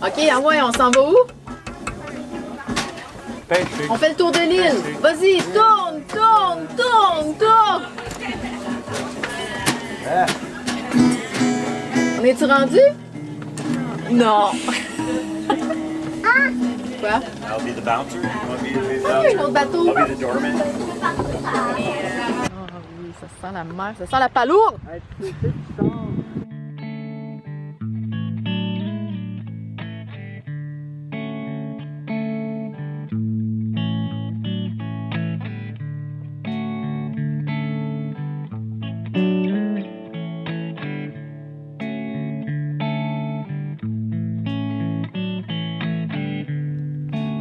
OK, ah ouais, on s'en va où? Pêcher. On fait le tour de l'île. Vas-y, tourne, tourne, tourne, tourne. Ah. On est-tu rendu? Non. Quoi? I'll be the bouncer. You want me to be the Ah, bouncer? un autre bateau. I'll be the doorman. Ah oui, ça sent la mer, ça sent la palourde.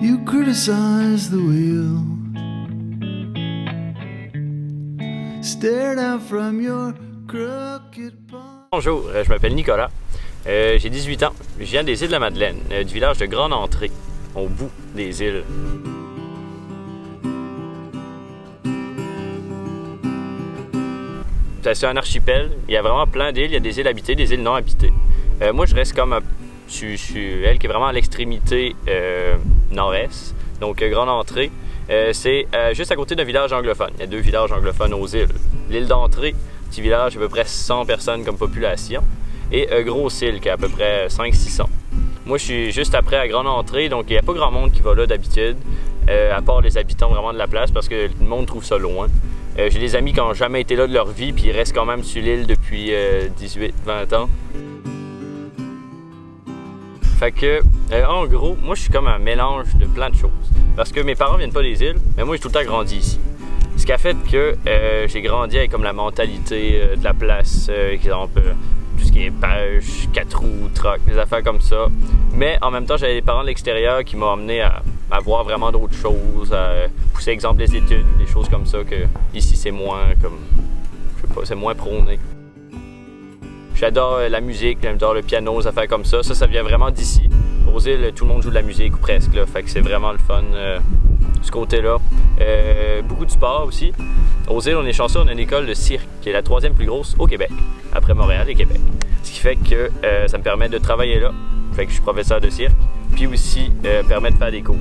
You criticize the wheel, stared out from your crooked paw. Bonjour, je m'appelle Nicolas, j'ai 18 ans, je viens des îles de la Madeleine, du village de Grande Entrée, au bout des îles. C'est un archipel, il y a vraiment plein d'îles, il y a des îles habitées, des îles non habitées. Moi je reste comme je suis elle qui est vraiment à l'extrémité nord-est, donc Grande Entrée. C'est juste à côté d'un village anglophone. Il y a 2 villages anglophones aux îles. L'île d'Entrée, petit village, à peu près 100 personnes comme population. Et Grosse Île, qui a à peu près 500-600. Moi, je suis juste après à Grande Entrée, donc il n'y a pas grand monde qui va là d'habitude, à part les habitants vraiment de la place, parce que le monde trouve ça loin. J'ai des amis qui n'ont jamais été là de leur vie, puis ils restent quand même sur l'île depuis 18-20 ans. Fait que, en gros, moi je suis comme un mélange de plein de choses. Parce que mes parents viennent pas des îles, mais moi j'ai tout le temps grandi ici. Ce qui a fait que j'ai grandi avec comme la mentalité de la place, exemple, tout ce qui est pêche, 4 roues, truck, des affaires comme ça. Mais en même temps, j'avais des parents de l'extérieur qui m'ont amené à voir vraiment d'autres choses, à pousser exemple les études, des choses comme ça, que ici c'est moins comme, je sais pas, c'est moins prôné. J'adore la musique, j'adore le piano, des affaires comme ça. Ça vient vraiment d'ici. Aux îles, tout le monde joue de la musique ou presque, là. Fait que c'est vraiment le fun ce côté-là. Beaucoup de sport aussi. Aux îles, on est chanceux, on a une école de cirque qui est la 3e plus grosse au Québec, après Montréal et Québec. Ce qui fait que ça me permet de travailler là. Fait que je suis professeur de cirque. Puis aussi, permet de faire des cours.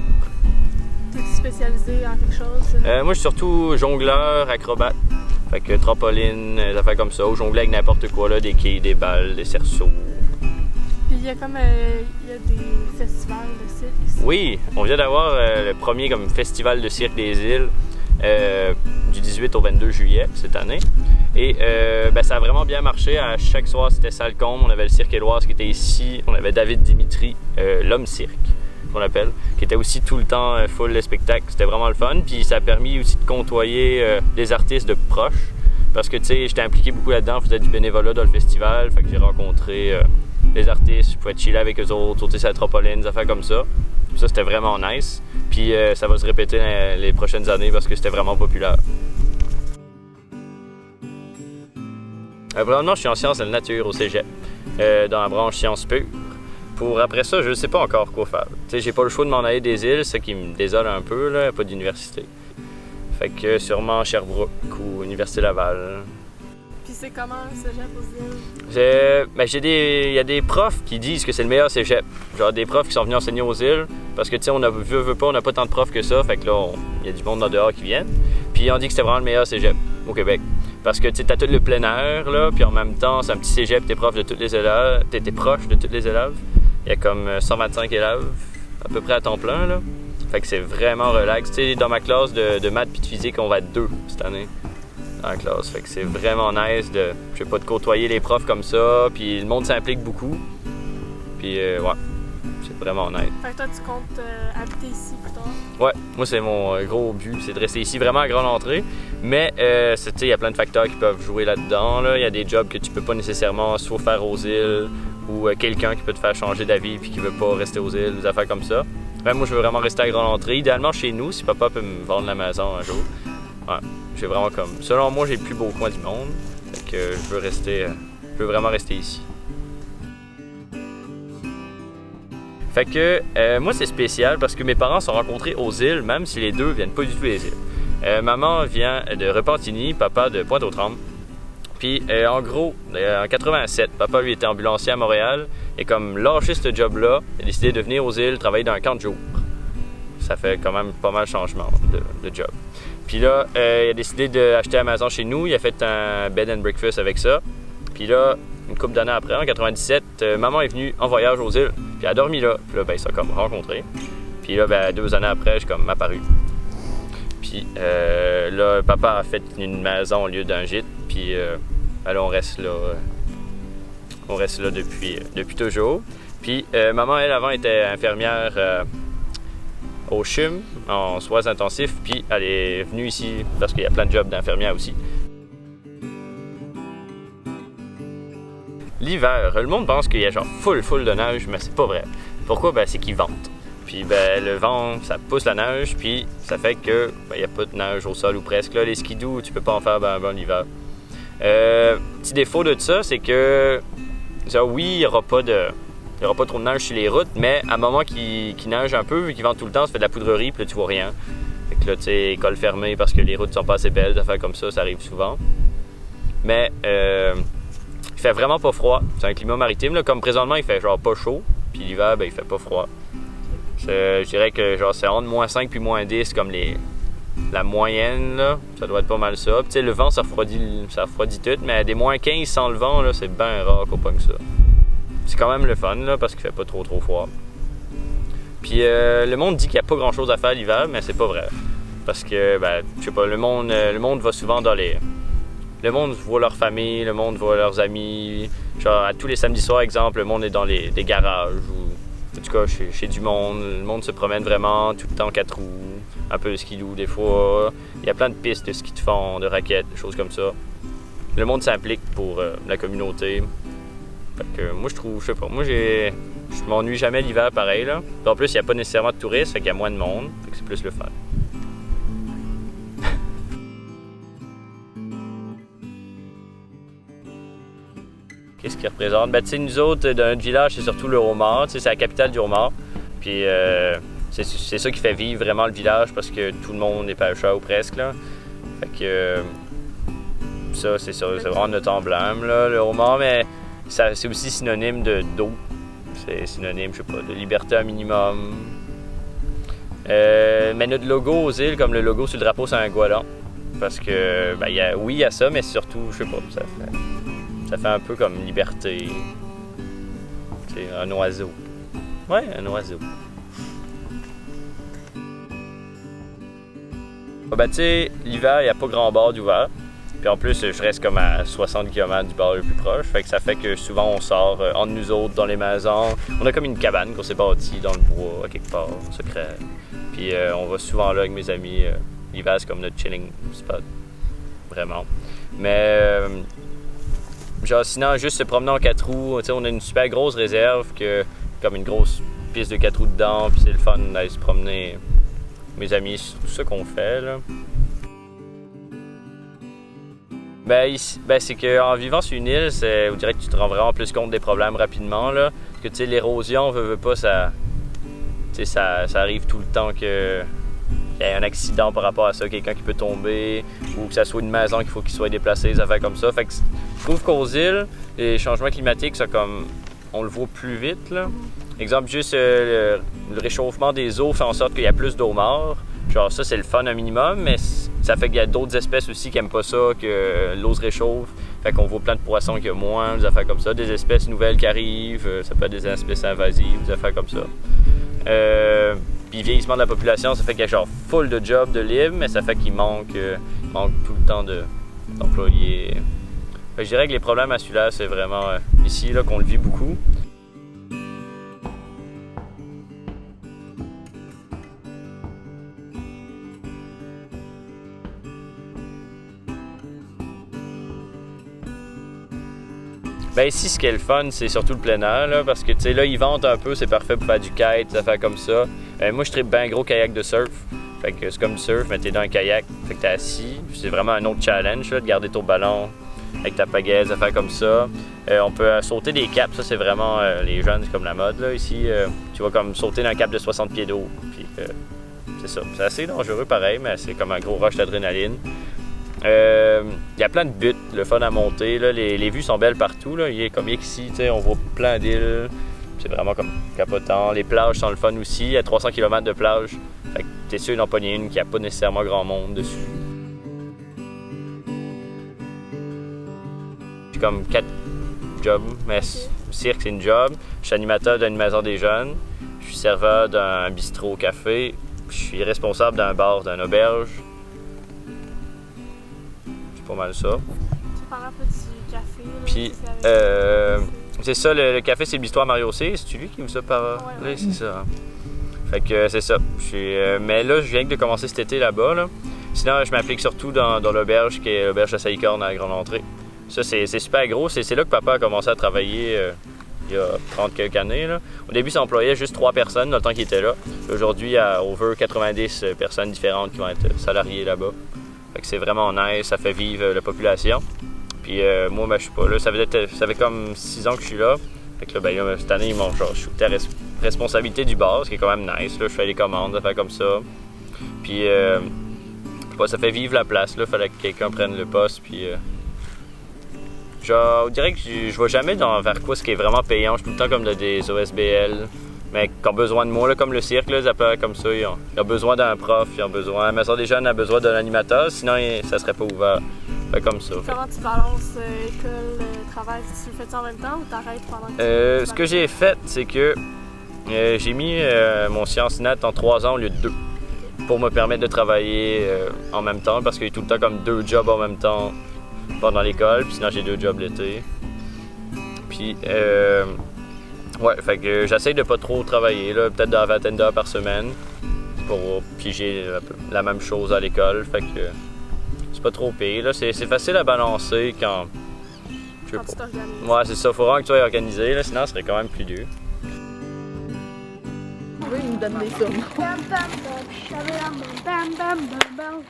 Es-tu spécialisé en quelque chose? Moi, je suis surtout jongleur, acrobate. Fait que trampoline, des affaires comme ça, ou jongler avec n'importe quoi, là, des quilles, des balles, des cerceaux. Puis il y a comme il y a des festivals de cirque ici. Oui, on vient d'avoir le premier comme festival de cirque des îles du 18 au 22 juillet cette année. Et ça a vraiment bien marché. À chaque soir, c'était salle comble. On avait le cirque Éloise qui était ici. On avait David Dimitri, l'homme cirque, qu'on appelle, qui était aussi tout le temps full le spectacle. C'était vraiment le fun. Puis ça a permis aussi de côtoyer des artistes de proches. Parce que, tu sais, j'étais impliqué beaucoup là-dedans. Je faisais du bénévolat dans le festival. Fait que j'ai rencontré les artistes. Je pouvais chiller avec eux autres, sauter sur la trampoline, des affaires comme ça. Ça, c'était vraiment nice. Puis ça va se répéter dans les prochaines années parce que c'était vraiment populaire. Présentement, je suis en sciences de la nature au cégep, dans la branche sciences pures. Pour après ça, je ne sais pas encore quoi faire. Tu sais, j'ai pas le choix de m'en aller des îles, ce qui me désole un peu, là, pas d'université. Fait que sûrement Sherbrooke ou Université Laval. Puis c'est comment le cégep aux îles? Il y a des profs qui disent que c'est le meilleur cégep. Genre des profs qui sont venus enseigner aux îles, parce que tu sais, on n'a pas tant de profs que ça, fait que là, il y a du monde en dehors qui viennent. Puis on dit que c'était vraiment le meilleur cégep au Québec. Parce que tu sais, t'as tout le plein air, là, puis en même temps, c'est un petit cégep, t'es proche de tous les élèves, t'es proche de tous les élèves. Il y a comme 125 élèves, à peu près à temps plein, là. Fait que c'est vraiment relax. Tu sais, dans ma classe de maths puis de physique, on va être 2 cette année dans la classe. Fait que c'est vraiment nice de, je sais pas, de côtoyer les profs comme ça, puis le monde s'implique beaucoup. Puis ouais, c'est vraiment nice. Fait que toi, tu comptes habiter ici plus tard? Ouais, moi c'est mon gros but, c'est de rester ici vraiment à Grande Entrée. Mais il y a plein de facteurs qui peuvent jouer là-dedans. Là. Il y a des jobs que tu peux pas nécessairement soit faire aux îles, ou quelqu'un qui peut te faire changer d'avis puis qui veut pas rester aux îles, des affaires comme ça. Ben, moi je veux vraiment rester à Grande Entrée, idéalement chez nous, si papa peut me vendre la maison un jour. Ouais, j'ai vraiment comme, selon moi j'ai le plus beau coin du monde, fait que je veux vraiment rester ici. Fait que moi c'est spécial parce que mes parents se sont rencontrés aux îles, même si les deux viennent pas du tout des îles. Maman vient de Repentigny, papa de Pointe-aux-Trembles. Puis en gros, en 87, papa lui était ambulancier à Montréal, il a comme lâché ce job-là, il a décidé de venir aux îles, travailler dans un camp de jour. Ça fait quand même pas mal de changement de job. Puis là, il a décidé d'acheter la maison chez nous, il a fait un bed and breakfast avec ça. Puis là, une couple d'années après, en 97, maman est venue en voyage aux îles, puis elle a dormi là. Puis là, ben, ça a comme rencontré. Puis là, ben, 2 années après, j'ai comme apparu. Puis là, papa a fait une maison au lieu d'un gîte, puis ben, là, on reste là depuis toujours. Puis maman, elle, avant, était infirmière au CHUM, en soins intensifs, puis elle est venue ici parce qu'il y a plein de jobs d'infirmière aussi. L'hiver, le monde pense qu'il y a genre full de neige, mais c'est pas vrai. Pourquoi? Ben, c'est qu'il vente. Puis ben, le vent, ça pousse la neige, puis ça fait que ben, y a pas de neige au sol ou presque. Là, les skidoo, tu peux pas en faire ben l'hiver. Petit défaut de ça, c'est que genre, oui, il y aura pas trop de neige sur les routes, mais à un moment qu'il neige un peu, vu qu'il vente tout le temps, ça fait de la poudrerie, puis là, tu vois rien. Fait que là, tu sais, école fermée parce que les routes sont pas assez belles, des affaires comme ça arrive souvent. Mais il fait vraiment pas froid. C'est un climat maritime, là, comme présentement, il fait genre pas chaud, puis l'hiver, ben, il fait pas froid. Je dirais que genre c'est entre -5 puis -10 comme la moyenne, là. Ça doit être pas mal ça. Puis le vent, ça refroidit tout, mais des -15 sans le vent, là, c'est bien rare qu'on pogne ça. C'est quand même le fun, là, parce qu'il fait pas trop froid. Puis le monde dit qu'il n'y a pas grand chose à faire l'hiver, mais c'est pas vrai. Parce que, ben, je sais pas, le monde va souvent dans les... Le monde voit leur famille, le monde voit leurs amis. Genre, à tous les samedis soirs, exemple, le monde est dans des garages ou... En tout cas, chez du monde, le monde se promène vraiment tout le temps en 4 roues, un peu de skidoo des fois. Il y a plein de pistes de ski de fond, de raquettes, des choses comme ça. Le monde s'implique pour la communauté. Fait que moi, je trouve, je sais pas, moi, je m'ennuie jamais l'hiver pareil, là. Puis en plus, il n'y a pas nécessairement de touristes, fait qu'il y a moins de monde, fait que c'est plus le fun. Qu'est-ce qu'il représente? Ben, tu sais, nous autres, dans notre village, c'est surtout le homard. Tu sais, c'est la capitale du homard. Puis, c'est ça qui fait vivre vraiment le village parce que tout le monde est pêcheur ou presque, là. Fait que, ça, c'est vraiment notre emblème, là, le homard. Mais c'est aussi synonyme d'eau. C'est synonyme, je sais pas, de liberté un minimum. Mais notre logo aux îles, comme le logo sur le drapeau, c'est un goéland. Parce que, ben, il y a ça, mais surtout, je sais pas, ça fait un peu comme liberté. C'est un oiseau. Ouais, un oiseau. Ben, tu sais, l'hiver, il n'y a pas grand bar d'ouvert. Puis en plus, je reste comme à 60 km du bar le plus proche. Fait que ça fait que souvent, on sort entre nous autres dans les maisons. On a comme une cabane qu'on s'est bâtie dans le bois, quelque part, secret. Puis on va souvent là avec mes amis. L'hiver, c'est comme notre chilling spot. Vraiment. Mais... genre, sinon, juste se promener en 4 roues, on a une super grosse réserve, comme une grosse piste de 4 roues dedans, puis c'est le fun d'aller se promener. Mes amis, c'est tout ça qu'on fait, là. Ben, c'est qu'en vivant sur une île, on dirait que tu te rends vraiment plus compte des problèmes rapidement, là. Parce que, tu sais, l'érosion, veut pas, ça arrive tout le temps qu'il y ait un accident par rapport à ça, quelqu'un qui peut tomber, ou que ça soit une maison qu'il faut qu'il soit déplacé, des affaires comme ça. Fait que je trouve qu'aux îles, les changements climatiques, ça, comme, on le voit plus vite, là. Exemple, juste le réchauffement des eaux fait en sorte qu'il y a plus d'eau morte. Genre ça, c'est le fun un minimum, mais ça fait qu'il y a d'autres espèces aussi qui n'aiment pas ça, que l'eau se réchauffe. Fait qu'on voit plein de poissons qu'il y a moins, des affaires comme ça. Des espèces nouvelles qui arrivent, ça peut être des espèces invasives, des affaires comme ça. Puis vieillissement de la population, ça fait qu'il y a genre full de jobs de libre, mais ça fait qu'il manque tout le temps d'employés. Je dirais que les problèmes à celui-là, c'est vraiment ici là, qu'on le vit beaucoup. Ben ici, ce qui est le fun, c'est surtout le plein air, là, parce que tu sais, là, ils ventent un peu, c'est parfait pour faire du kite, des affaires comme ça. Moi, je tripe bien gros kayak de surf. Fait que c'est comme du surf, mais t'es dans un kayak, fait que t'es assis. C'est vraiment un autre challenge, là, de garder ton ballon avec ta pagaie, des affaires comme ça. On peut sauter des caps, ça, c'est vraiment les jeunes, c'est comme la mode, là, ici. Tu vas comme sauter d'un cap de 60 pieds d'eau, puis c'est ça. C'est assez dangereux, pareil, mais c'est comme un gros rush d'adrénaline. Il y a plein de buttes, le fun à monter. Là. Les vues sont belles partout. Là. Il est comme ici, on voit plein d'îles. C'est vraiment comme capotant. Les plages sont le fun aussi. Il y a 300 km de plage. Fait que t'es sûr d'en pogner une qui n'a pas nécessairement grand monde dessus. J'ai comme 4 jobs, mais cirque c'est une job. Je suis animateur d'une maison des jeunes. Je suis serveur d'un bistrot café. Je suis responsable d'un bar, d'une auberge. C'est pas mal ça. Tu parles un peu du café. Là, Puis, c'est ça, le café, c'est l'histoire Mario C. C'est-tu lui qui vous a parlé? Ouais. C'est ça. Fait que c'est ça. Mais là, je viens de commencer cet été là-bas. Là. Sinon, je m'applique surtout dans l'auberge, qui est l'auberge de Saillicorne à la Grande Entrée. Ça, c'est super gros. C'est là que papa a commencé à travailler il y a 30 quelques années. Là. Au début, ça employait juste 3 personnes dans le temps qu'il était là. Aujourd'hui, il y a over 90 personnes différentes qui vont être salariées là-bas. Fait que c'est vraiment nice, ça fait vivre la population. Puis moi, ben, je suis pas là. Ça fait comme 6 ans que je suis là. Fait que là, ben, là, cette année, ils m'ont je suis la responsabilité du bar, ce qui est quand même nice. Là. Je fais les commandes, faire comme ça. Puis ça fait vivre la place. Il fallait que quelqu'un prenne le poste. Puis on dirait que je vais jamais vers quoi ce qui est vraiment payant. Je suis tout le temps comme des OSBL. Mais qui ont besoin de moi, là, comme le cirque, là, comme ça, ils ont besoin d'un prof, la maison des jeunes a besoin d'un animateur, sinon ça serait pas ouvert. Fait comme ça. Comment tu balances école, travail? Tu le fais en même temps ou t'arrêtes pendant que ce que j'ai fait, c'est que j'ai mis mon sciences nat en 3 ans au lieu de 2 pour me permettre de travailler en même temps, parce que j'ai tout le temps comme 2 jobs en même temps pendant l'école, puis sinon j'ai 2 jobs l'été. Puis ouais, fait que j'essaie de pas trop travailler, là, peut-être dans la vingtaine d'heures par semaine pour piger la même chose à l'école, fait que c'est pas trop pire, là, c'est facile à balancer quand tu t'organises. Ouais, c'est ça, faut vraiment que tu sois organisé, là, sinon ce serait quand même plus dur. Oui, il me donne des sommes. Bam bam bam, shabam bam bam bam bam.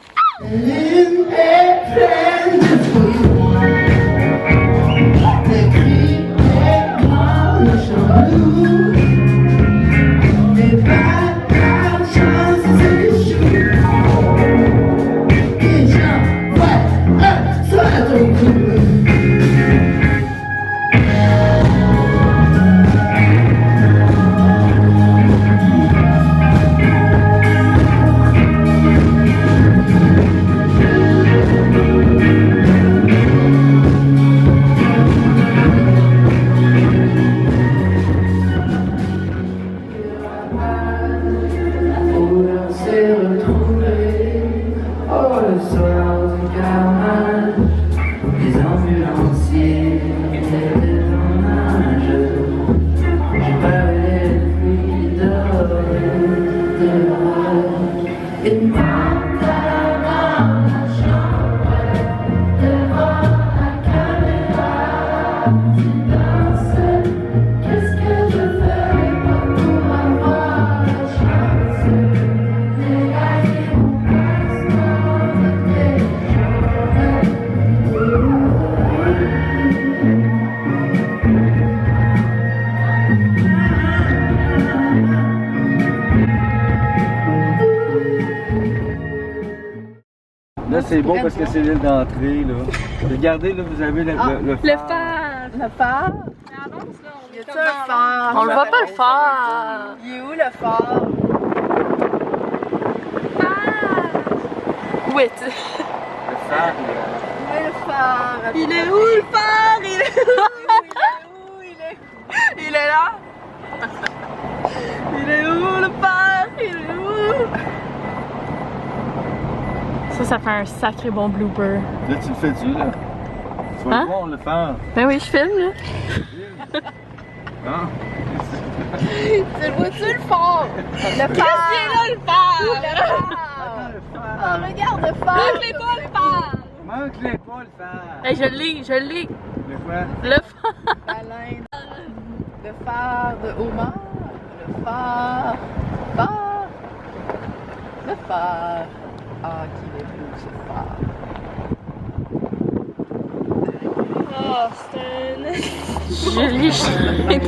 Là, c'est beau parce que c'est l'île d'entrée, là. Regardez, là, vous avez le phare. Le phare! Le phare? Y a-tu un phare? On le voit pas le phare! Il est où le phare? Où est-il? Le phare, Où est le phare? Il est où le phare? Il est où? Il est là? Il est où le phare? Il est où? Ça fait un sacré bon blooper. là, tu le fais-tu, là? Tu vas Hein? le voir, le phare. Ben oui, je filme là. Hein? Tu le vois-tu le phare? Le phare! Qu'est-ce qu'il est là le phare? Le phare! Oh, regarde le phare! Manque-les pas le phare! Manque-les pas, le phare. Hey, je l'ai. Le quoi? Le phare. Alain. Le phare de Omar. Le phare. Phare. Le phare. Ah, qu'il est beau ce phare. Oh, c'est un... Julie Schrein.